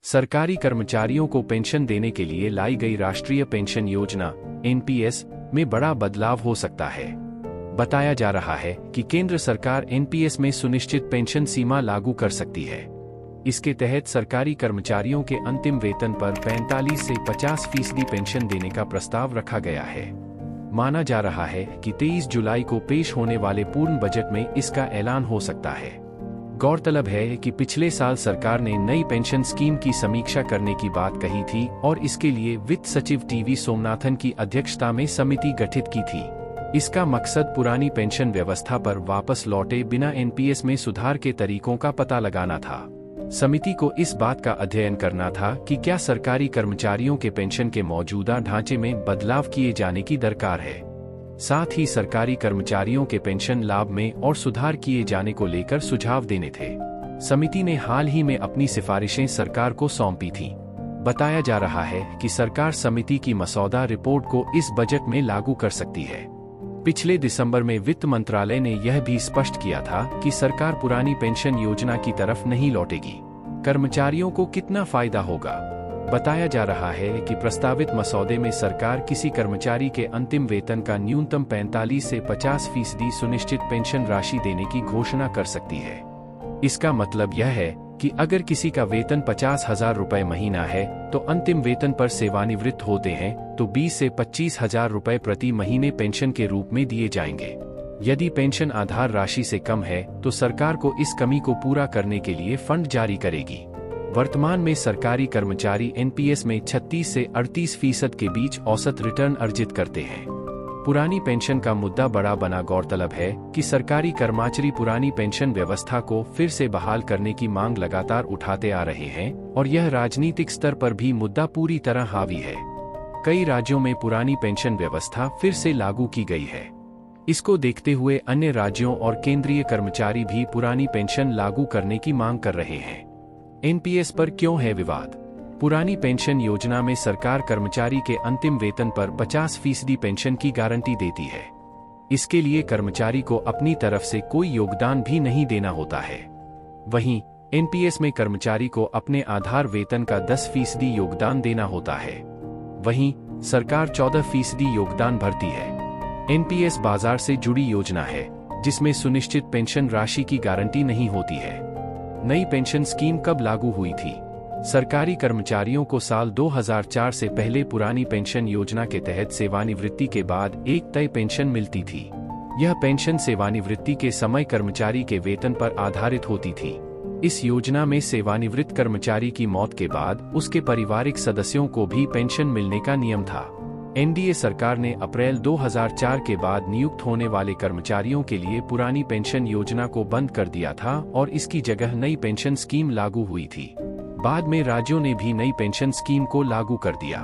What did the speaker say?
सरकारी कर्मचारियों को पेंशन देने के लिए लाई गई राष्ट्रीय पेंशन योजना एनपीएस में बड़ा बदलाव हो सकता है। बताया जा रहा है कि केंद्र सरकार एनपीएस में सुनिश्चित पेंशन सीमा लागू कर सकती है। इसके तहत सरकारी कर्मचारियों के अंतिम वेतन पर 45 से 50% पेंशन देने का प्रस्ताव रखा गया है। माना जा रहा है कि 23 जुलाई को पेश होने वाले पूर्ण बजट में इसका ऐलान हो सकता है। गौरतलब है कि पिछले साल सरकार ने नई पेंशन स्कीम की समीक्षा करने की बात कही थी और इसके लिए वित्त सचिव टीवी सोमनाथन की अध्यक्षता में समिति गठित की थी। इसका मकसद पुरानी पेंशन व्यवस्था पर वापस लौटे बिना एनपीएस में सुधार के तरीकों का पता लगाना था। समिति को इस बात का अध्ययन करना था कि क्या सरकारी कर्मचारियों के पेंशन के मौजूदा ढांचे में बदलाव किए जाने की दरकार है। साथ ही सरकारी कर्मचारियों के पेंशन लाभ में और सुधार किए जाने को लेकर सुझाव देने थे। समिति ने हाल ही में अपनी सिफारिशें सरकार को सौंपी थीं। बताया जा रहा है कि सरकार समिति की मसौदा रिपोर्ट को इस बजट में लागू कर सकती है। पिछले दिसंबर में वित्त मंत्रालय ने यह भी स्पष्ट किया था कि सरकार पुरानी पेंशन योजना की तरफ नहीं लौटेगी। कर्मचारियों को कितना फायदा होगा? बताया जा रहा है कि प्रस्तावित मसौदे में सरकार किसी कर्मचारी के अंतिम वेतन का न्यूनतम 45 से 50% सुनिश्चित पेंशन राशि देने की घोषणा कर सकती है। इसका मतलब यह है कि अगर किसी का वेतन 50,000 रुपए महीना है तो अंतिम वेतन पर सेवानिवृत्त होते हैं तो 20 से 25,000 रुपए प्रति महीने पेंशन के रूप में दिए जाएंगे। यदि पेंशन आधार राशि से कम है तो सरकार को इस कमी को पूरा करने के लिए फंड जारी करेगी। वर्तमान में सरकारी कर्मचारी एनपीएस में 36 से 38% के बीच औसत रिटर्न अर्जित करते हैं। पुरानी पेंशन का मुद्दा बड़ा बना। गौरतलब है कि सरकारी कर्मचारी पुरानी पेंशन व्यवस्था को फिर से बहाल करने की मांग लगातार उठाते आ रहे हैं और यह राजनीतिक स्तर पर भी मुद्दा पूरी तरह हावी है। कई राज्यों में पुरानी पेंशन व्यवस्था फिर से लागू की गई है। इसको देखते हुए अन्य राज्यों और केंद्रीय कर्मचारी भी पुरानी पेंशन लागू करने की मांग कर रहे हैं। एनपीएस पर क्यों है विवाद? पुरानी पेंशन योजना में सरकार कर्मचारी के अंतिम वेतन पर 50% पेंशन की गारंटी देती है। इसके लिए कर्मचारी को अपनी तरफ से कोई योगदान भी नहीं देना होता है। वहीं एनपीएस में कर्मचारी को अपने आधार वेतन का 10% योगदान देना होता है। वहीं सरकार 14% योगदान भरती है। एनपीएस बाजार से जुड़ी योजना है जिसमें सुनिश्चित पेंशन राशि की गारंटी नहीं होती है। नई पेंशन स्कीम कब लागू हुई थी? सरकारी कर्मचारियों को साल 2004 से पहले पुरानी पेंशन योजना के तहत सेवानिवृत्ति के बाद एक तय पेंशन मिलती थी। यह पेंशन सेवानिवृत्ति के समय कर्मचारी के वेतन पर आधारित होती थी। इस योजना में सेवानिवृत्त कर्मचारी की मौत के बाद उसके पारिवारिक सदस्यों को भी पेंशन मिलने का नियम था। एनडीए सरकार ने अप्रैल 2004 के बाद नियुक्त होने वाले कर्मचारियों के लिए पुरानी पेंशन योजना को बंद कर दिया था और इसकी जगह नई पेंशन स्कीम लागू हुई थी। बाद में राज्यों ने भी नई पेंशन स्कीम को लागू कर दिया।